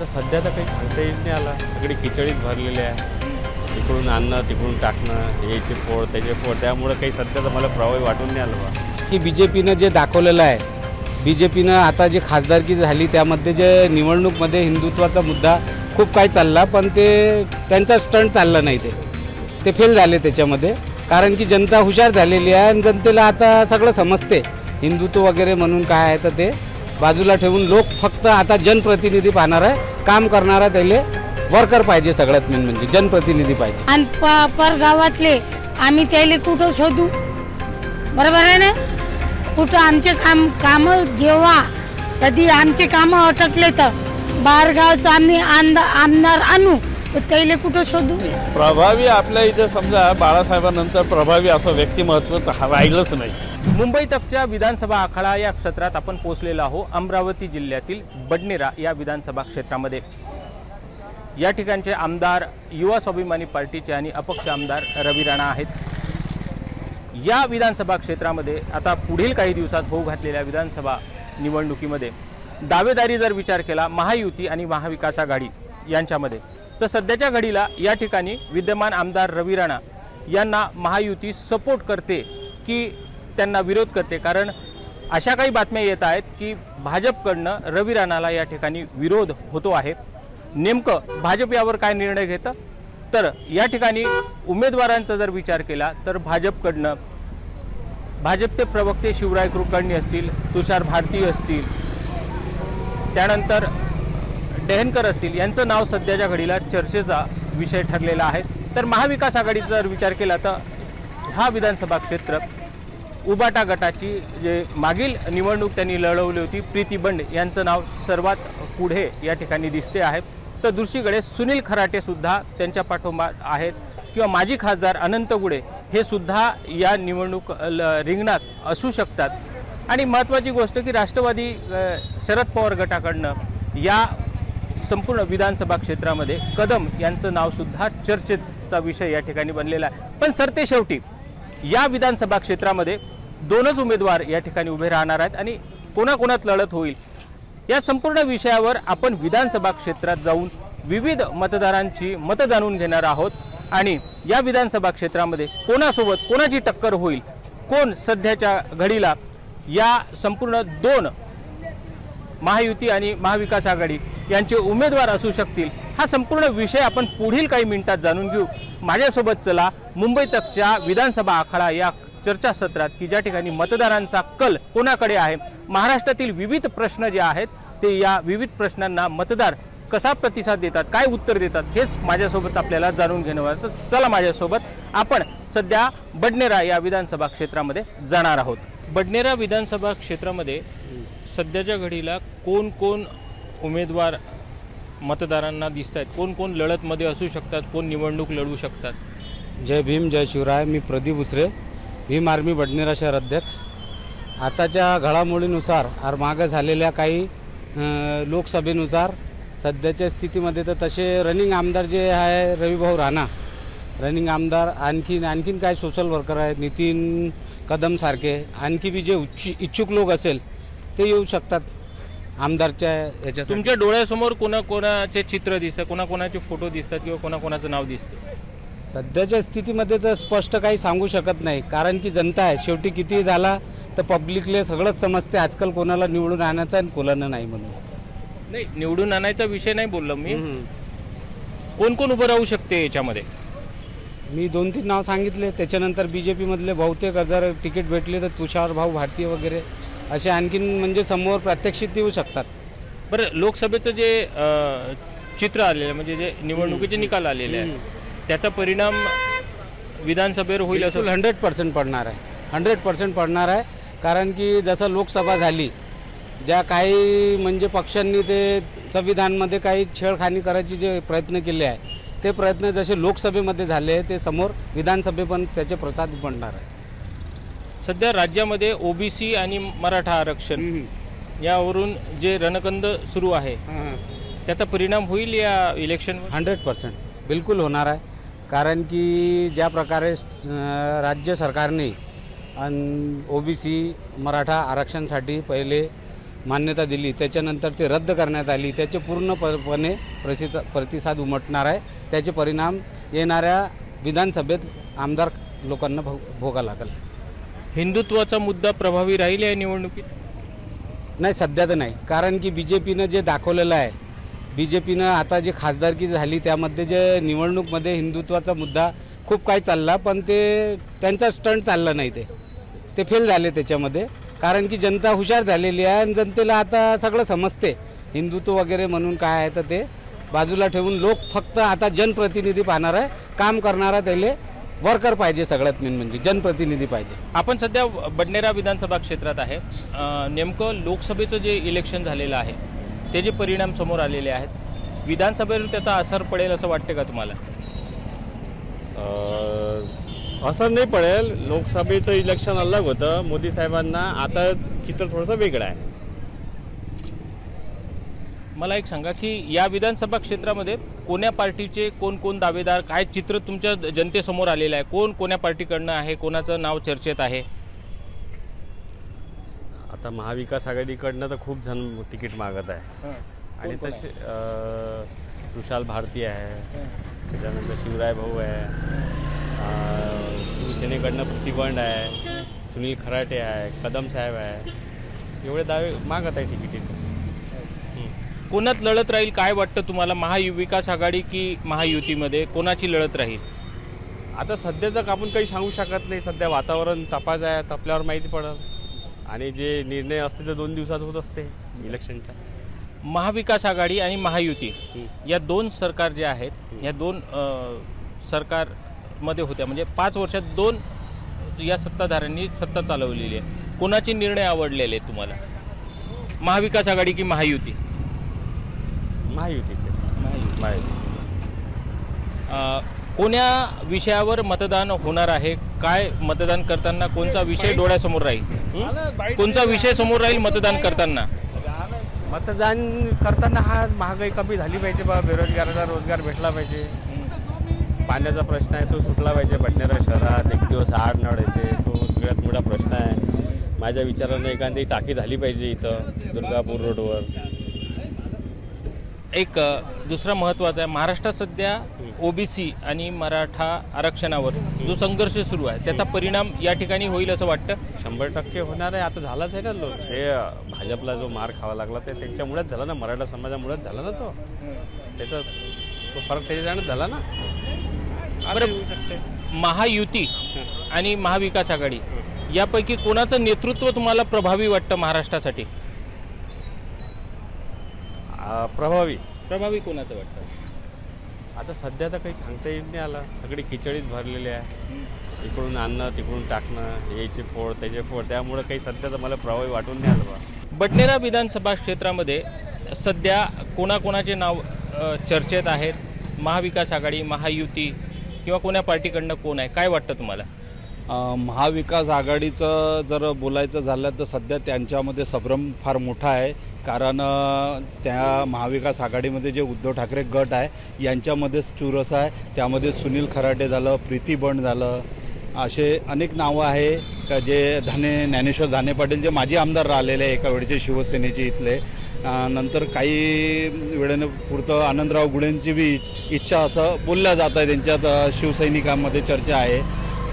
सध्या तर काही सांगता येत नाही आला, सगळी खिचडीत भरलेले आहे, इकडून आणणं तिकडून टाकणं, याचे पोळ त्याचे पोळ, त्यामुळे काही सध्या तर मला प्रभावी वाटून नाही आलं बा की बीजेपीनं जे दाखवलेलं आहे, बीजेपीनं आता जे खासदारकी झाली त्यामध्ये जे निवडणूकमध्ये हिंदुत्वाचा मुद्दा खूप काही चालला, पण ते त्यांचा स्टंट चालला नाही, ते फेल झाले त्याच्यामध्ये, कारण की जनता हुशार झालेली आहे आणि जनतेला आता सगळं समजते, हिंदुत्व वगैरे म्हणून काय आहे तर ते बाजूला ठेवून लोक फक्त आता जनप्रतिनिधी पाहणार आहे, काम करणारा त्याले वर्कर पाहिजे, सगळ्यात मेन म्हणजे जनप्रतिनिधी पाहिजे। आणि परगावातले आम्ही त्याले कुठं शोधू, बरोबर आहे ना, कुठं आमचे काम जेव्हा कधी आमचे काम अटकले तर बाहेरगावचं आम्ही आमदार आणू तर त्याले कुठं शोधू। प्रभावी आपल्या इथे समजा बाळासाहेबांनंतर प्रभावी असं व्यक्तिमत्व राहिलंच नाही। मुंबई तकच्या विधानसभा आखाडा या क्षेत्रात आपण पोहोचलेलो आहोत, अमरावती जिल्ह्यातील बडनेरा या विधानसभा क्षेत्रामध्ये। या ठिकाणचे आमदार युवा स्वाभिमानी पार्टीचे आणि अपक्ष आमदार रवी राणा आहेत। या विधानसभा क्षेत्रामध्ये आता पुढील काही दिवसात होऊ घातलेल्या विधानसभा निवडणुकीमध्ये दावेदारी जर विचार केला महायुती आणि महाविकास आघाडी यांच्यामध्ये, तर सध्याच्या घडीला या ठिकाणी विद्यमान आमदार रवी राणा यांना महायुती सपोर्ट करते की त्यांना विरोध करते, कारण अशा काही बातम्या येत आहेत की भाजपकडनं रवी राणाला या ठिकाणी विरोध होतो आहे। नेमकं भाजप यावर काय निर्णय घेतं, तर या ठिकाणी उमेदवारांचा जर विचार केला तर भाजपकडनं भाजपचे प्रवक्ते शिवराय कुलकर्णी असतील, तुषार भारती असतील, त्यानंतर डेहनकर असतील, यांचं नाव सध्याच्या घडीला चर्चेचा विषय ठरलेला आहे। तर महाविकास आघाडीचा जर विचार केला तर हा विधानसभा क्षेत्र उबाटा गटाची जे मागील निवडणूक त्यांनी लढवली होती प्रीती बंड यांचं नाव सर्वात पुढे या ठिकाणी दिसते आहे। तर दुसरीकडे सुनील खराटे सुद्धा त्यांच्या पाठोपाठ आहेत, किंवा माजी खासदार अनंत गुडे हे सुद्धा या निवडणूक रिंगणात असू शकतात। आणि महत्त्वाची गोष्ट की राष्ट्रवादी शरद पवार गटाकडनं या संपूर्ण विधानसभा क्षेत्रामध्ये कदम यांचं नाव सुद्धा चर्चेचा विषय या ठिकाणी बनलेला आहे। पण सरते शेवटी या विधानसभा क्षेत्रामध्ये दोनच उमेदवार या ठिकाणी उभे राहणार आहेत आणि कोणाकोणात लढत होईल या संपूर्ण विषयावर आपण विधानसभा क्षेत्रात जाऊन विविध मतदारांची मतं जाणून घेणार आहोत। आणि या विधानसभा क्षेत्रामध्ये कोणासोबत कोणाची टक्कर होईल, कोण सध्याच्या घडीला या संपूर्ण दोन महायुती आणि महाविकास आघाडी यांचे उमेदवार असू शकतील, हा संपूर्ण विषय आपण पुढील काही मिनिटात जाणून घेऊ। माझ्यासोबत चला मुंबई तकच्या विधानसभा आखाडा या चर्चासत्रात की ज्या ठिकाणी मतदारांचा कल कोणाकडे आहे, महाराष्ट्रातील विविध प्रश्न जे आहेत ते या विविध प्रश्नांना मतदार कसा प्रतिसाद देतात, काय उत्तर देतात, हेच माझ्यासोबत आपल्याला जाणून घेणं आहे। चला माझ्यासोबत आपण सध्या बडनेरा या विधानसभा क्षेत्रामध्ये जाणार आहोत। बडनेरा विधानसभा क्षेत्रामध्ये सध्याच्या घडीला कोण कोण उमेदवार मतदारांना दिसत आहेत, कोण कोण लढतमध्ये असू शकतात, कोण निवडणूक लढवू शकतात? जय भीम जय शिवराय। मी प्रदीप उसरे, भीम आर्मी बडनेरा शहर अध्यक्ष। आताच्या घडामोडीनुसार मागं झालेल्या काही लोकसभेनुसार सध्याच्या स्थितीमध्ये तर तसे रनिंग आमदार जे आहे रविभाऊ राणा रनिंग आमदार, आणखीन काय सोशल वर्कर आहेत नितीन कदम सारखे, आणखी बी जे इच्छुक लोक असेल ते येऊ शकतात आमदारच्या याच्या। तुमच्या डोळ्यासमोर कोणाकोणाचे चित्र दिसतं, कोणाकोणाचे फोटो दिसतात किंवा कोणाकोणाचं नाव दिसतं? सध्याच्या स्थितीमध्ये तर स्पष्ट काही सांगू शकत नाही, कारण की जनता आहे शेवटी, किती झाला तर पब्लिकले सगळंच समजते आजकाल कोणाला निवडून आणायचं आणि कोणाला नाही म्हणून। नाही, निवडून आणायचा विषय नाही बोललो मी, कोण कोण उभं राहू शकते याच्यामध्ये? मी 2-3 नाव सांगितले, त्याच्यानंतर बीजेपी मधले बहुतेक जर तिकीट भेटले तर तुषार भाऊ भारती वगैरे असे आणखीन म्हणजे समोर प्रात्यक्षिक देऊ शकतात। बरं, लोकसभेचं जे चित्र आलेलं म्हणजे जे निवडणुकीचे निकाल आलेले आहेत त्याचा परिणाम विधानसभेवर होईल असं 100% पडणार आहे, 100% पडणार आहे। कारण की जसं लोकसभा झाली, ज्या काही म्हणजे पक्षांनी ते संविधानमध्ये काही छेडखानी करायचे जे प्रयत्न केले आहे ते प्रयत्न जसे लोकसभेमध्ये झाले ते समोर विधानसभे पण त्याचे प्रसाद पडणार आहे। सध्या राज्यामध्ये ओबीसी आणि मराठा आरक्षण यावरून जे रणकंद सुरू आहे त्याचा परिणाम होईल या इलेक्शनवर? 100% बिलकुल होणार आहे, कारण की ज्या प्रकारे राज्य सरकारने ओबीसी मराठा आरक्षणासाठी पहिले मान्यता दिली, त्याच्यानंतर ते रद्द करण्यात आली, त्याचे पूर्णपणे प्रतिसाद उमटणार आहे. त्याचे परिणाम येणाऱ्या विधानसभेत आमदार लोकांना भोगा लागेल. हिंदुत्वाचा मुद्दा प्रभावी राहील या निवडणुकीत? नाही, सध्या तर नाही. कारण की BJPनं जे दाखवलेलं आहे, BJPनं आता जे खासदारकी झाली त्यामध्ये जे निवडणूकमध्ये हिंदुत्वाचा मुद्दा खूप काही चालला, पण ते त्यांचा स्टंट चालला नाही. ते फेल झाले त्याच्यामध्ये. कारण की जनता हुशार झालेली आहे आणि जनतेला आता सगळं समजते. हिंदुत्व वगैरे म्हणून काय आहे तर ते बाजूला ठेवून लोक फक्त आता जनप्रतिनिधी पाहणार आहे. काम करणारा त्याला वर्कर पाहिजे. सगळ्यात मेन म्हणजे जनप्रतिनिधी पाहिजे. आपण सध्या बडनेरा विधानसभा क्षेत्रात आहे. नेमकं लोकसभेचं जे इलेक्शन झालेलं आहे ते जे परिणाम समोर आलेले आहेत, विधानसभेवर त्याचा असर पडेल असं वाटते का तुम्हाला? असर नाही पडेल. लोकसभेचं इलेक्शन अलग होतं मोदी साहेबांना, आता चित्र थोडंसं वेगळं आहे. मला एक सांगा की या विधानसभा क्षेत्रामध्ये कोण्या पार्टीचे कोण दावेदार, काय चित्र तुमच्या जनतेसमोर आलेलं आहे? कोण कोण्या पार्टीकडनं आहे, कोणाचं नाव चर्चेत आहे? आता महाविकास आघाडीकडनं तर खूप जण तिकीट मागत आहे. आणि तसे सुशाल भारती आहे, त्याच्यानंतर शिवराय भाऊ आहे, शिवसेनेकडनं प्रतिबंध आहे, सुनील खराटे आहे, कदम साहेब आहे. एवढे दावे मागत आहे तिकीट इथं. कोणात लढत राहील काय वाटतं तुम्हाला? महाविकास आघाडी की महायुतीमध्ये कोणाची लढत राहील? आता सध्या तर आपण काही सांगू शकत नाही. सध्या वातावरण तपास आहे, तपल्यावर माहिती पडेल. आणि जे निर्णय असते ते 2 दिवसात होत असते इलेक्शनचा. महाविकास आघाडी आणि महायुती या दोन सरकार जे आहेत, या दोन सरकारमध्ये होत्या, म्हणजे 5 वर्षात 2 या सत्ताधाऱ्यांनी सत्ता चालवलेली आहे. कोणाचे निर्णय आवडलेले आहेत तुम्हाला? महाविकास आघाडी की महायुती? महायुतीचे. कोण्या विषयावर मतदान होणार आहे? काय मतदान करताना कोणता विषय डोळ्यासमोर राहील? कोणता विषय समोर राहील मतदान करताना? मतदान करताना हा महागाई कमी झाली पाहिजे बा, बेरोजगाराला रोजगार भेटला पाहिजे, पाण्याचा प्रश्न आहे तो सुटला पाहिजे. बडनेरा शहरात एक दिवस आड नळ येते, तो सगळ्यात मोठा प्रश्न आहे. माझ्या विचारानं एखादी टाकी झाली पाहिजे इथं दुर्गापूर रोडवर. एक दुसरा महत्त्वाचा आहे, महाराष्ट्रात सध्या OBC आणि मराठा आरक्षणावर जो संघर्ष सुरू आहे त्याचा परिणाम या ठिकाणी होईल असं वाटतं? 100% होणार आहे. आता झालाच आहे ना. ते भाजपला जो मार खावा लागला ते त्यांच्यामुळेच झाला ना, मराठा समाजामुळेच झाला ना. त्याचा तो फरक त्याच्यानं झाला ना. महायुती आणि महाविकास आघाडी यापैकी कोणाचं नेतृत्व तुम्हाला प्रभावी वाटतं महाराष्ट्रासाठी? प्रभावी कोणाचं वाटतं? आता सध्या तर काही सांगता येत नाही आला. सगळी खिचडीत भरलेली आहे. इकडून आणणं तिकडून टाकणं, याचे फोड त्याचे फोड, त्यामुळे काही सध्या तर मला प्रभावी वाटून नाही आलं बा. बडनेरा विधानसभा क्षेत्रामध्ये सध्या कोणाकोणाचे नाव चर्चेत आहेत? महाविकास आघाडी, महायुती किंवा कोण्या पार्टीकडनं कोण आहे? काय वाटतं तुम्हाला? महाविकास आघाडीचं जर बोलायचं झालं तर सध्या त्यांच्यामध्ये संभ्रम फार मोठा आहे. कारण त्या महाविकास आघाडीमध्ये जे उद्धव ठाकरे गट आहे यांच्यामध्येच चुरस आहे. त्यामध्ये सुनील खराटे झालं, प्रीती बंड झालं, असे अनेक नावं आहे का जे ज्ञानेश्वर धाने पाटील जे माजी आमदार राहिलेले आहे एका वेळेचे शिवसेनेचे इथले. नंतर काही वेळेनं पुरतं आनंदराव गुळेंची बी इच्छा असं बोलल्या जात आहे, त्यांच्याच शिवसैनिकांमध्ये चर्चा आहे.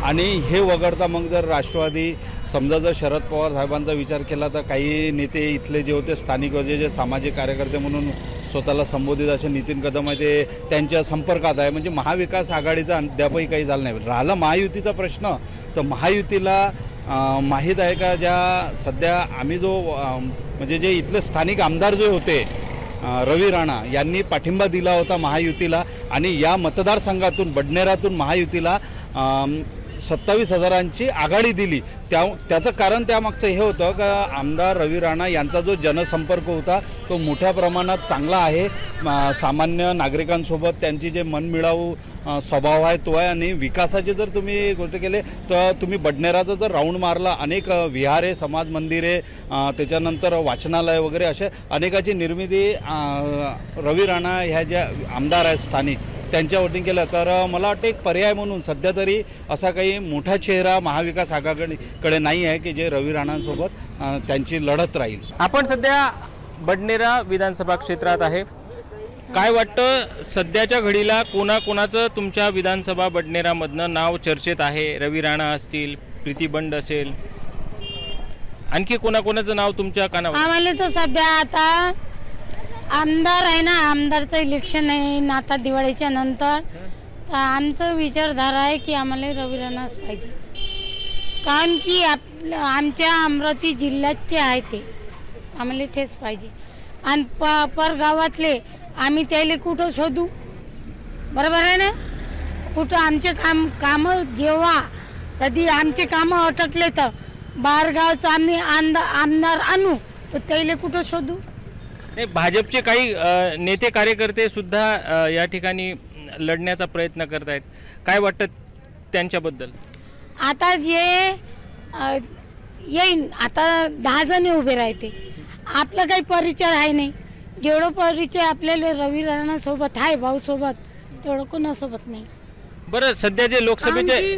आणि हे वगळता मग जर राष्ट्रवादी समजा जर शरद पवार साहेबांचा विचार केला तर काही नेते इथले जे होते स्थानिक होते, जे सामाजिक कार्यकर्ते म्हणून स्वतःला संबोधित असे नितीन कदम आहे, ते त्यांच्या संपर्कात आहे. म्हणजे महाविकास आघाडीचा अद्यापही काही झालं नाही. राहिला महायुतीचा प्रश्न, तर महायुतीला माहीत आहे का, ज्या सध्या आम्ही जो म्हणजे जे इथले स्थानिक आमदार जे होते रवी राणा यांनी पाठिंबा दिला होता महायुतीला, आणि या मतदारसंघातून बडनेरातून महायुतीला 27,000ची आघाडी दिली. त्याचं कारण त्यामागचं हे होतं का आमदार रवी राणा यांचा जो जनसंपर्क होता तो मोठ्या प्रमाणात चांगला आहे. सामान्य नागरिकांसोबत त्यांची जे मनमिळावू स्वभाव आहे तो आहे. आणि विकासाचे जर तुम्ही गोष्ट केले तर तुम्ही बडनेराचा जर राऊंड मारला, अनेक विहारे, समाज मंदिरे, त्याच्यानंतर वाचनालय वगैरे अशा अनेकाची निर्मिती रवी राणा ह्या ज्या आमदार आहेत स्थानिक त्यांच्या वोटिंग केलं तर मला वाटतं एक पर्याय म्हणून सध्या तरी असा काही मोठा चेहरा महाविकास आघाडीकडे नाही आहे की जे रवी राणांसोबत त्यांची लढत राहील. आपण सध्या बडनेरा विधानसभा क्षेत्रात आहे. काय वाटतं सध्याच्या घडीला कोणाकोणाचं तुमच्या विधानसभा बडनेरामधनं नाव चर्चेत आहे? रवी राणा असतील, प्रीती बंड असेल, आणखी कोणाकोणाचं नाव तुमच्या कानावर? आम्हाला तर सध्या आता आमदार आहे ना, आमदारचं इलेक्शन आहे ना आता दिवाळीच्या नंतर, तर आमचं विचारधारा आहे की आम्हाला रवी राणाच पाहिजे. कारण की आमच्या अमरावती जिल्ह्याचे आहे ते, आम्हाला तेच पाहिजे. आणि परगावातले आम्ही त्याला कुठं शोधू? बरोबर आहे ना? कुठं आमचे कामं जेव्हा कधी आमचे कामं अटकले तर बाहेरगावचं आम्ही आमदार आणू, तर त्याला कुठं शोधू? नाही, भाजपचे काही नेते कार्यकर्ते सुद्धा या ठिकाणी लढण्याचा प्रयत्न करत आहेत. काय वाटतं त्यांच्याबद्दल? आता जे येईन आता 10 जण उभे राहते, आपलं काही परिचय आहे नाही. जेवढं परिचय आपल्याला रवी राणा सोबत आहे, भाऊ सोबत, तेवढं कोणासोबत नाही. बरं, सध्या जे लोकसभेचे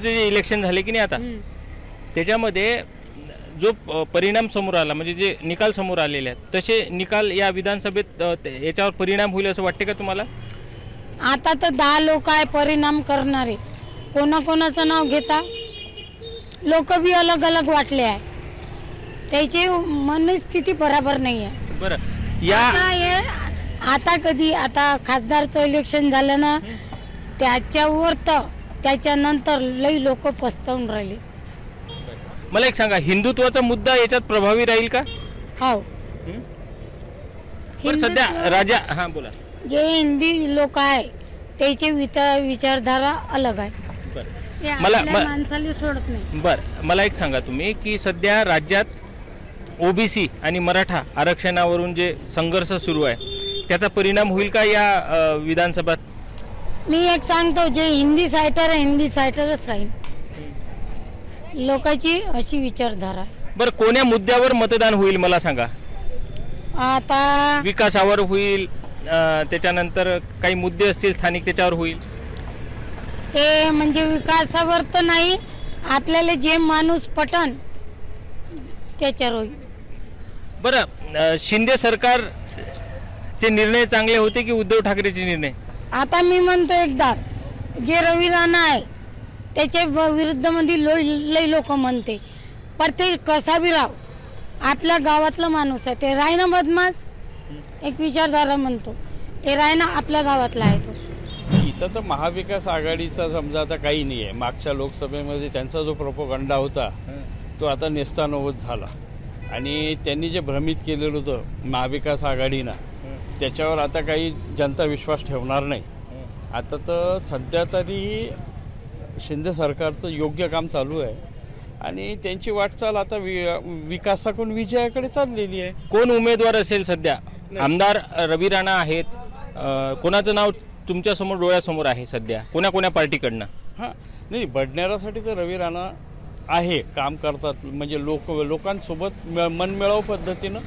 जे इलेक्शन झाले की नाही आता, त्याच्यामध्ये जो परिणाम समोर आला, म्हणजे जे निकाल समोर आलेले आहेत, तसे निकाल या विधानसभेत याच्यावर परिणाम होईल असं वाटते का तुम्हाला? आता तर 10 लोक आहे परिणाम करणारे, कोणाकोणाचं नाव घेता? लोक बी अलग अलग वाटले आहे, त्याची मनस्थिती बरोबर नाही आहे. बरं, आता कधी आता खासदारचं इलेक्शन झालं ना, त्याच्यावर तर त्याच्यानंतर लई लोक पस्तावून राहिले. मला एक सांगा, हिंदुत्वाचा मुद्दा याच्यात प्रभावी राहील का? हो. सध्या राजा हा बोला. जे हिंदी लोक आहे त्याची विचारधारा अलग आहे, ते आपल्या माणसाला सोडत नाही. बरं, मला एक सांगा तुम्ही की सध्या राज्यात ओबीसी आणि मराठा आरक्षणावरून जे संघर्ष सुरू आहे, त्याचा परिणाम होईल का या विधानसभेत? मी एक सांगतो, जे हिंदी सायटर आहे हिंदी सायटरच राहील. लोकांची अशी विचारधारा आहे. बरं, कोण्या मुद्द्यावर मतदान होईल मला सांगा? आता विकासावर होईल, त्याच्यानंतर काही मुद्दे असतील स्थानिक त्याच्यावर होईल. ते म्हणजे विकासावर तर नाही, आपल्याला जे माणूस पटन त्याच्यावर होईल. बरं, शिंदे सरकारचे निर्णय चांगले होते की उद्धव ठाकरेचे निर्णय? आता मी म्हणतो एकदा, जे रवी राणा आहे त्याच्या विरुद्धमध्ये लई लोक म्हणते, पण ते कसा बी राव आपल्या गावातला माणूस आहे. ते रायना बदमाश एक विचारधारा म्हणतो, ते रायना आपल्या गावातला आहे. तो इथं तर महाविकास आघाडीचा समजा आता काही नाही आहे. मागच्या लोकसभेमध्ये त्यांचा जो प्रोपोगंडा होता तो आता नेस्तानाबूत झाला, आणि त्यांनी जे भ्रमित केलेलं होतं महाविकास आघाडीनं, त्याच्यावर आता काही जनता विश्वास ठेवणार नाही. आता तर सध्या तरी शिंदे सरकारचं योग्य काम चालू आहे, आणि त्यांची वाटचाल आता विकासाकडून विजयाकडे चाललेली आहे. कोण उमेदवार असेल सध्या? आमदार रवी राणा आहेत, कोणाचं नाव तुमच्या समोर डोळ्यासमोर आहे सध्या? कोण्या पार्टीकडनं? हां, नाही, बडनेरासाठी तर रवी राणा आहे, काम करतात, म्हणजे लोकांसोबत मनमिळाव पद्धतीनं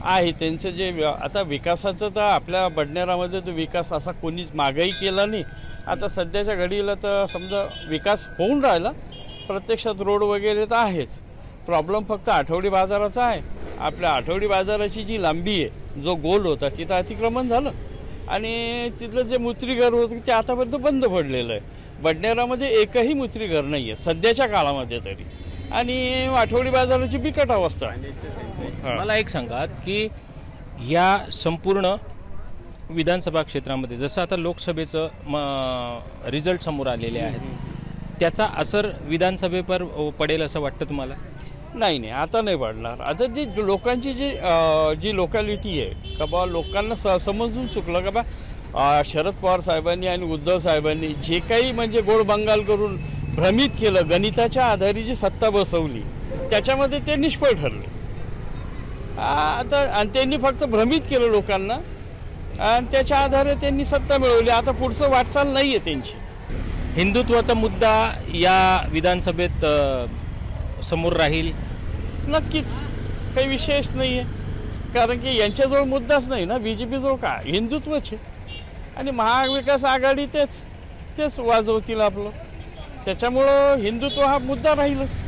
आहे त्यांचं. जे आता विकासाचं तर आपल्या बडनेरामध्ये तो विकास असा कोणीच मागही केला नाही. आता सध्याच्या घडीला तर समजा विकास होऊन राहिला, प्रत्यक्षात रोड वगैरे तर आहेच. प्रॉब्लेम फक्त आठवडी बाजाराचा आहे. आपल्या आठवडी बाजाराची जी लांबी आहे, जो गोल होता तिथं अतिक्रमण झालं, आणि तिथलं जे मुत्रीघर होतं ते आतापर्यंत बंद पडलेलं आहे. बडनेरामध्ये एकही मुत्रीघर नाही आहे सध्याच्या काळामध्ये तरी, आणि आठवडी बाजाराची बिकट अवस्था आहे. मला एक सांगा की या संपूर्ण विधानसभा क्षेत्रामध्ये जसं आता लोकसभेचं रिझल्ट समोर आलेले आहेत, त्याचा असर विधानसभेवर पडेल असं वाटतं तुम्हाला? नाही, आता नाही पडणार. आता जी लोकांची जी लोकॅलिटी आहे का बा, लोकांना समजून चुकलं का बा, शरद पवार साहेबांनी आणि उद्धव साहेबांनी जे काही म्हणजे गोड बंगाल करून भ्रमित केलं, गणिताच्या आधारे जी सत्ता बसवली, त्याच्यामध्ये ते निष्फळ ठरले. आता आणि त्यांनी फक्त भ्रमित केलं लोकांना, आणि त्याच्या आधारे त्यांनी सत्ता मिळवली. आता पुढचं वाटचाल नाही आहे त्यांची. हिंदुत्वाचा मुद्दा या विधानसभेत समोर राहील? नक्कीच, काही विशेष नाही आहे, कारण की यांच्याजवळ मुद्दाच नाही ना. BJP जवळ काय हिंदुत्वच आहे, आणि महाविकास आघाडी तेच वाजवतील आपलं. त्याच्यामुळं हिंदुत्व हा मुद्दा राहीलच.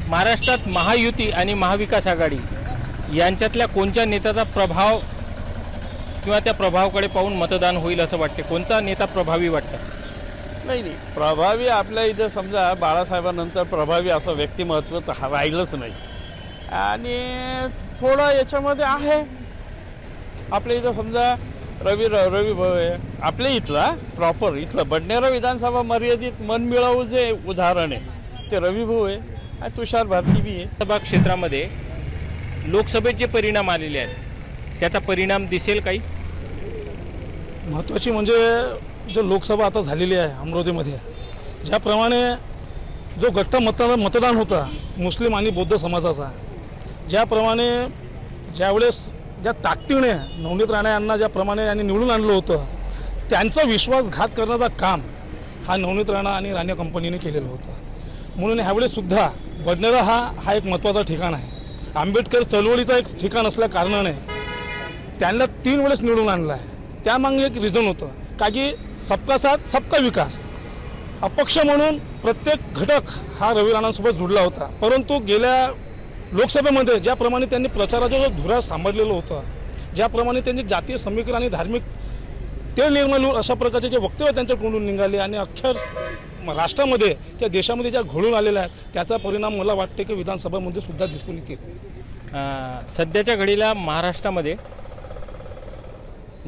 महाराष्ट्रात महायुती आणि महाविकास आघाडी यांच्यातल्या कोणत्या नेत्याचा प्रभाव किंवा त्या प्रभावाकडे पाहून मतदान होईल असं वाटते? कोणता नेता प्रभावी वाटतं? नाही प्रभावी आपल्या इथं समजा बाळासाहेबांनंतर प्रभावी असं व्यक्तिमत्व राहिलंच नाही. आणि थोडं याच्यामध्ये आहे आपल्या इथं समजा रवी भाऊ आहे आपल्या इथला प्रॉपर इथलं बडनेरा विधानसभा मर्यादित मनमिळावू जे उदाहरण आहे ते रवी भाऊ आहे आणि तुषार भारती बी आहे. सभा क्षेत्रामध्ये लोकसभेत जे परिणाम आलेले आहेत त्याचा परिणाम दिसेल काही? महत्त्वाची म्हणजे जो लोकसभा आता झालेली आहे अमरावतीमध्ये, ज्याप्रमाणे जो गट्टा मतदान होता मुस्लिम आणि बौद्ध समाजाचा, ज्याप्रमाणे ज्यावेळेस ज्या ताकदीने नवनीत राणा यांना ज्याप्रमाणे यांनी निवडून आणलं होतं त्यांचा विश्वासघात करण्याचा काम हा नवनीत राणा आणि राणा कंपनीने केलेलं होतं. म्हणून ह्यावेळेससुद्धा बडनेरा हा एक महत्त्वाचा ठिकाण आहे. आंबेडकर चळवळीचा एक ठिकाण असल्या कारणाने त्यांना 3 वेळेस निवडून आणलं आहे. त्यामागे एक रिझन होतं का की सबका साथ सबका विकास. अपक्ष म्हणून प्रत्येक घटक हा रवी राणांसोबत जुडला होता. परंतु गेल्या लोकसभेमध्ये ज्याप्रमाणे त्यांनी प्रचाराचा जो धुरा सांभाळलेलं होतं, ज्याप्रमाणे त्यांनी जातीय समीकरण आणि धार्मिक तेल निर्मूल अशा प्रकारचे जे वक्तव्य त्यांच्या तोंडून निघाले आणि अख्ख्या राष्ट्रामध्ये त्या देशामध्ये ज्या घडून आलेल्या आहेत त्याचा परिणाम मला वाटते की विधानसभेमध्ये सुद्धा दिसून येतील. सध्याच्या घडीला महाराष्ट्रामध्ये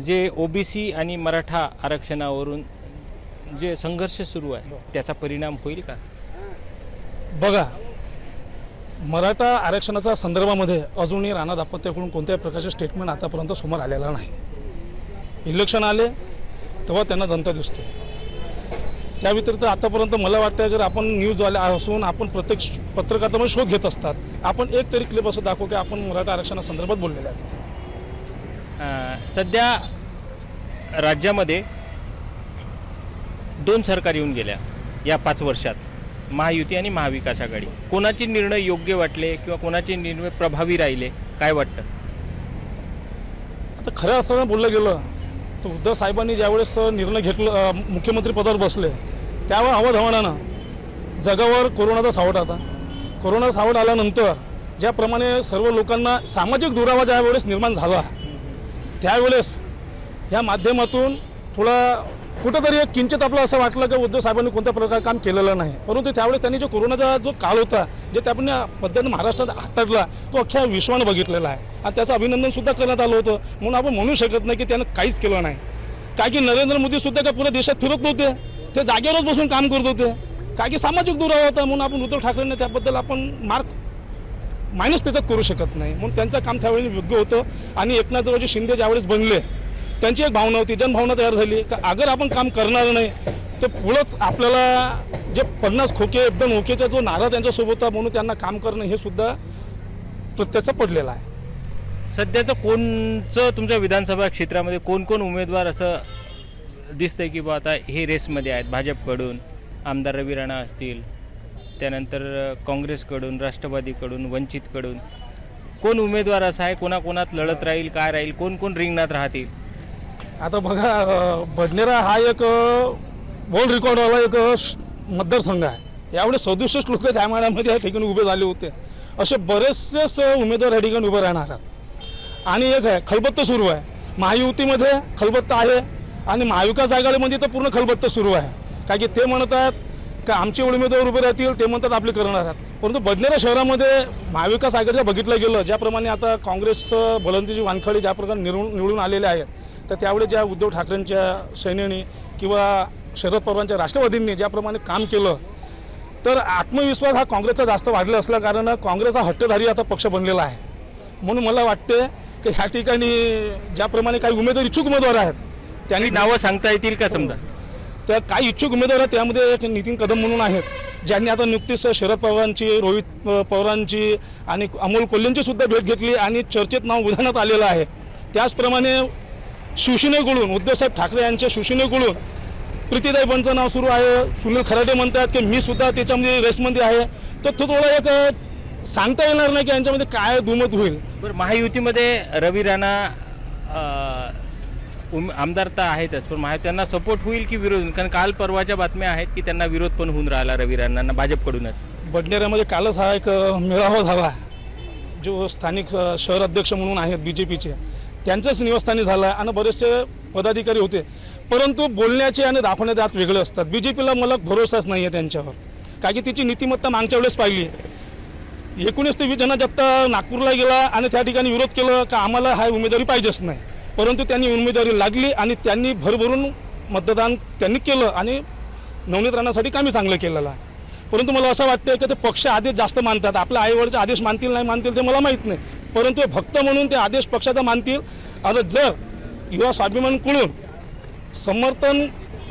जे ओबीसी आणि मराठा आरक्षणावरून जे संघर्ष सुरू आहे त्याचा परिणाम होईल का? बघा, मराठा आरक्षणाच्या संदर्भामध्ये अजूनही राणा दाम्पत्याकडून कोणत्याही प्रकारचे स्टेटमेंट आतापर्यंत समोर आलेला नाही. इलेक्शन आले तेव्हा त्यांना जनता दिसतो. त्या व्यतिरिक्त आतापर्यंत मला वाटतं जर आपण न्यूजवाले असून आपण प्रत्येक पत्रकारांमध्ये शोध घेत असतात, आपण एक तरी क्लिप असं दाखवू की आपण मराठा आरक्षणासंदर्भात बोललेले आहेत. सध्या राज्यामध्ये 2 सरकार येऊन गेल्या या 5 वर्षात, महायुती आणि महाविकास आघाडी. कोणाचे निर्णय योग्य वाटले किंवा कोणाचे निर्णय प्रभावी राहिले काय वाटतं? आता खरं असताना बोललं गेलं तर उद्धव साहेबांनी ज्यावेळेस निर्णय घेतला, मुख्यमंत्री पदावर बसले, त्यावर अवधानानं जगावर कोरोनाचा सावट आता. कोरोना सावट आल्यानंतर ज्याप्रमाणे सर्व लोकांना सामाजिक दुरावा ज्यावेळेस निर्माण झाला त्यावेळेस या माध्यमातून थोडा कुठंतरी एक किंचित आपलं असं वाटलं की उद्धव साहेबांनी कोणत्या प्रकारे काम केलेलं नाही. परंतु त्यावेळेस त्यांनी जो कोरोनाचा जो काळ होता जे त्या पद्धतीने महाराष्ट्रात हाताळला तो अख्ख्या विश्वानं बघितलेला आहे आणि त्याचं अभिनंदनसुद्धा करण्यात आलं होतं. म्हणून आपण म्हणू शकत नाही की त्यानं काहीच केलं नाही. काय की नरेंद्र मोदीसुद्धा काय पुऱ्या देशात फिरत नव्हते, ते जागेवरच बसून काम करत होते. काय की सामाजिक दुरावा होता म्हणून आपण उद्धव ठाकरेंना त्याबद्दल आपण मायनस त्याच्यात करू शकत नाही. म्हणून त्यांचं काम त्यावेळी योग्य होतं. आणि एकनाथरावजी शिंदे ज्यावेळेस बनले त्यांची एक भावना होती, जनभावना तयार झाली का अगर आपण काम करणार नाही तर पुढंच आपल्याला जे 50 खोके एकदम ओकेचा जो नारा त्यांच्यासोबत होता म्हणून त्यांना काम करणं हे सुद्धा प्रत्यक्ष पडलेलं आहे. सध्याचं कोणचं तुमच्या विधानसभा क्षेत्रामध्ये कोण उमेदवार असं दिसतंय की बा आता हे रेसमध्ये आहेत? भाजपकडून आमदार रवी राणा असतील, त्यानंतर काँग्रेसकडून, राष्ट्रवादीकडून, वंचितकडून कोण उमेदवार असा आहे? कोणाकोणात लढत राहील, काय राहील, कोण रिंगणात राहतील? आता बघा, बडनेरा हा एक वर्ल्ड रेकॉर्डवाला एक मतदारसंघ आहे. यावेळी 67 लोक त्या मैदानामध्ये या ठिकाणी उभे झाले होते. असे बरेचसेच उमेदवार या ठिकाणी उभे राहणार आहेत. आणि एक आहे खलबत्ता सुरू आहे. महायुतीमध्ये खलबत्ता आहे आणि महाविकास आघाडीमध्ये तर पूर्ण खलबत्ता सुरू आहे. काय की ते म्हणतात का आमचे उमेदवार उभे राहतील, ते म्हणतात आपले करणार आहेत. परंतु बडनेरा शहरामध्ये महाविकास आघाडीचं बघितलं गेलं ज्याप्रमाणे आता काँग्रेसचं बलवंतजी वानखडे ज्या प्रकारे निवडून आलेले आहेत तर त्यावेळी ज्या उद्धव ठाकरेंच्या सैन्याने किंवा शरद पवारांच्या राष्ट्रवादींनी ज्याप्रमाणे काम केलं तर आत्मविश्वास हा काँग्रेसचा जास्त वाढला असल्या कारणानं काँग्रेस हा हट्टधारी आता पक्ष बनलेला आहे. म्हणून मला वाटते की ह्या ठिकाणी ज्याप्रमाणे काही इच्छुक उमेदवार आहेत त्यांनी नावं सांगता येतील का? समजा तर काही इच्छुक उमेदवार आहेत त्यामध्ये एक नितीन कदम म्हणून आहेत ज्यांनी आता नुकतीच शरद पवारांची, रोहित पवारांची आणि अमोल कोल्हेंची सुद्धा भेट घेतली आणि चर्चेत नाव विधानात आलेलं आहे. त्याचप्रमाणे शिवसेनेकडून उद्धवसाहेब ठाकरे यांच्या शिवसेनेकडून प्रीतीताई पंचं नाव सुरू आहे. सुनील खराटे म्हणतात की मी सुद्धा त्याच्यामध्ये रेसमध्ये आहे. तर तो थोडा एक सांगता येणार नाही की यांच्यामध्ये काय दुमत होईल. बरं, महायुतीमध्ये रवी राणा आमदार तर आहेतच, पण त्यांना सपोर्ट होईल की विरोध? कारण काल परवाच्या बातम्या आहेत की त्यांना विरोध पण होऊन राहिला रवी राणांना भाजपकडूनच. बडनेरामध्ये कालच हा एक मेळावा झाला, जो स्थानिक शहर अध्यक्ष म्हणून आहेत BJPचे, त्यांचंच निवासस्थानी झाला आणि बरेचसे पदाधिकारी होते, परंतु बोलण्याचे आणि दाखवण्याचे आत वेगळे असतात. BJPला मला भरोसाच नाही आहे त्यांच्यावर, कारण की तिची नीतिमत्ता मागच्या वेळेस पाहिली. 19 ते 20 जणांच्या आत्ता नागपूरला गेला आणि त्या ठिकाणी विरोध केला का आम्हाला हा उमेदवारी पाहिजेच नाही, परंतु त्यांनी उमेदवारी लागली आणि त्यांनी भरभरून मतदान त्यांनी केलं आणि नवनीत राणासाठी कामी चांगलं केलेलं आहे. परंतु मला असं वाटतं की ते पक्ष आदेश जास्त मानतात. आपल्या आईवडचे आदेश मानतील नाही मानतील ते मला माहीत नाही, परंतु भक्त म्हणून ते आदेश पक्षाचा मानतील. आणि जर युवा स्वाभिमानकडून समर्थन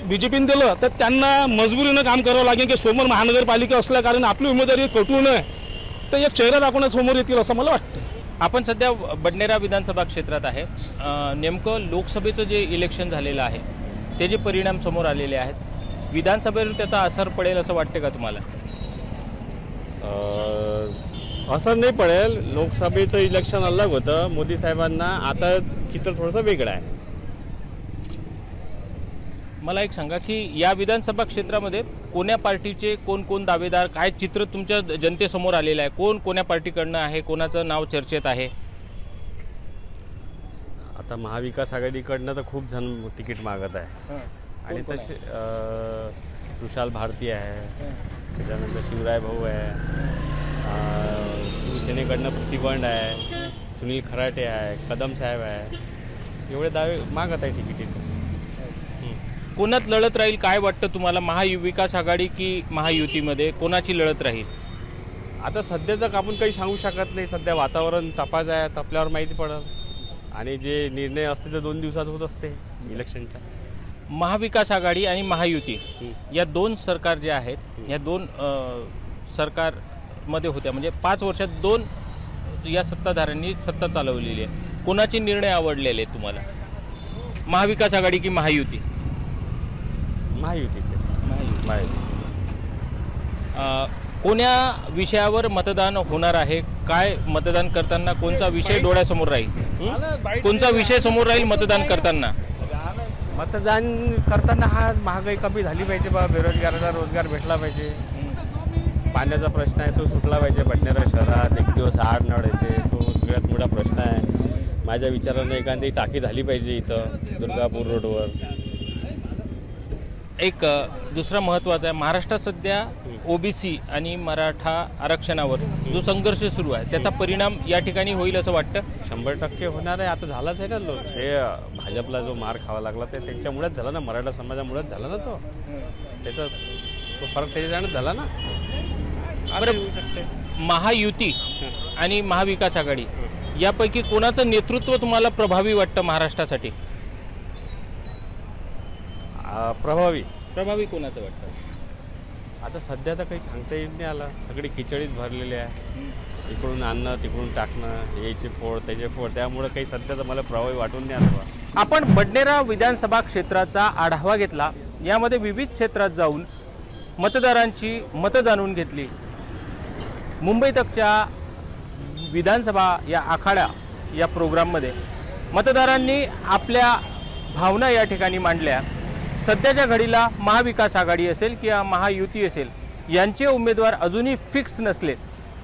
BJPने दिलं तर त्यांना मजबुरीनं काम करावं लागेल की समोर महानगरपालिका असल्या कारण आपली उमेदवारी कटू नये, तर एक चेहरा दाखवण्यासमोर येतील असं मला वाटतं. आपण सध्या बडनेरा विधानसभा क्षेत्रात आहे. नेमकं लोकसभेचं जे इलेक्शन झालेलं आहे ते जे परिणाम समोर आलेले आहेत, विधानसभेवर त्याचा असर पडेल असं वाटते का तुम्हाला? असर नाही पडेल. लोकसभेचं इलेक्शन अलग होतं मोदी साहेबांना, आता चित्र थोडंसं वेगळं आहे. मला एक सांगा की या विधानसभा क्षेत्रामध्ये कोण्या पार्टीचे कोण कोण दावेदार, काय चित्र तुमच्या जनतेसमोर आलेलं आहे? कोण कोण्या पार्टीकडनं आहे, कोणाचं नाव चर्चेत आहे? आता महाविकास आघाडीकडनं तर खूप जण तिकीट मागत आहे आणि तसे तुषार भारती आहे, त्याच्यानंतर शिवराय भाऊ आहे, शिवसेनेकडनं प्रतिबंध आहे, सुनील खराटे आहे, कदम साहेब आहे, एवढे दावे मागत आहे तिकीट इथं. कोणात लढत राहील काय वाटतं तुम्हाला? महाविकास आघाडी की महायुतीमध्ये कोणाची लढत राहील? आता सध्या तर आपण काही सांगू शकत नाही. सध्या वातावरण तपास आहे, तपल्यावर माहिती पडेल आणि जे निर्णय असते ते 2 दिवसात होत असते इलेक्शनचा. महाविकास आघाडी आणि महायुती या दोन सरकार जे आहेत, या दोन सरकारमध्ये होत्या, म्हणजे 5 वर्षात 2 या सत्ताधाऱ्यांनी सत्ता चालवलेली आहे. कोणाचे निर्णय आवडलेले आहेत तुम्हाला? महाविकास आघाडी की महायुती? महायुतीचे. कोण्या विषयावर मतदान होणार आहे? काय मतदान करताना कोणता विषय डोळ्यासमोर राहील? कोणता विषय समोर राहील मतदान करताना? मतदान करताना हा महागाई कमी झाली पाहिजे बा, बेरोजगाराला रोजगार भेटला पाहिजे, पाण्याचा प्रश्न आहे तो सुटला पाहिजे. बडनेरा शहरात 1 दिवस आड नळ येते, तो सगळ्यात मोठा प्रश्न आहे. माझ्या विचाराने एखादी टाकी झाली पाहिजे इथं दुर्गापूर रोडवर. एक दुसरा महत्त्वाचा आहे, महाराष्ट्रात सध्या OBC आणि मराठा आरक्षणावर जो संघर्ष सुरू आहे त्याचा परिणाम या ठिकाणी होईल असं वाटतं? 100% होणार आहे. आता झालाच आहे ना. ते भाजपला जो मार खावा लागला ते त्यांच्यामुळेच झाला ना, मराठा समाजामुळेच झाला ना. त्याचा तो फरक त्याच्याने झाला ना. महायुती आणि महाविकास आघाडी यापैकी कोणाचं नेतृत्व तुम्हाला प्रभावी वाटतं महाराष्ट्रासाठी? प्रभावी कोणाचं वाटतं? आता सध्या तर काही सांगता येत नाही. आला सगळी खिचडीत भरलेली आहे, इकडून आणणं तिकडून टाकणं, याचे फोड त्याचे फोड, त्यामुळे काही सध्या तर मला प्रभावी वाटून नाही आलं. आपण बडनेरा विधानसभा क्षेत्राचा आढावा घेतला, यामध्ये विविध क्षेत्रात जाऊन मतदारांची मतं जाणून घेतली. मुंबई तकच्या विधानसभा या आखाड्या या प्रोग्राममध्ये मतदारांनी आपल्या भावना या ठिकाणी मांडल्या. सध्याच्या घडीला महाविकास आघाडी असेल किंवा महायुती असेल, यांचे उमेदवार अजूनही फिक्स नसले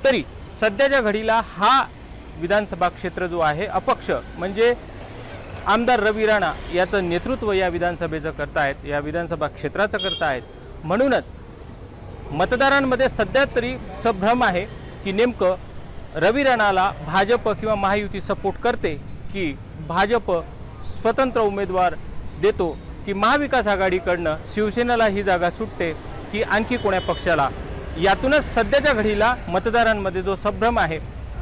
तरी सध्याच्या घडीला हा विधानसभा क्षेत्र जो आहे अपक्ष म्हणजे आमदार रवी राणा याचं नेतृत्व या विधानसभेचं करतायत, या विधानसभा क्षेत्राचं करतायत. म्हणूनच मतदारांमध्ये सध्या तरी संभ्रम आहे की नेमकं रवी राणाला भाजप किंवा महायुती सपोर्ट करते की भाजप स्वतंत्र उमेदवार देतो, की महाविकास आघाडीकडनं शिवसेनेला ही जागा सुटते की आणखी कोण्या पक्षाला. यातूनच सध्याच्या घडीला मतदारांमध्ये जो संभ्रम आहे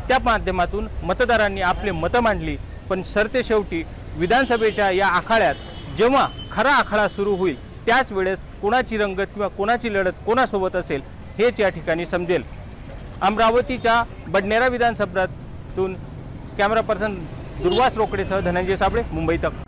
त्या माध्यमातून मतदारांनी आपले मतं मांडली. पण सरतेशेवटी विधानसभेच्या या आखाड्यात जेव्हा खरा आखाडा सुरू होईल त्याच वेळेस कोणाची रंगत किंवा कोणाची लढत कोणासोबत असेल हेच या ठिकाणी समजेल. अमरावतीच्या बडनेरा विधानसभेतून कॅमेरा पर्सन दुर्वास रोकडेसह धनंजय साबळे, मुंबई तक.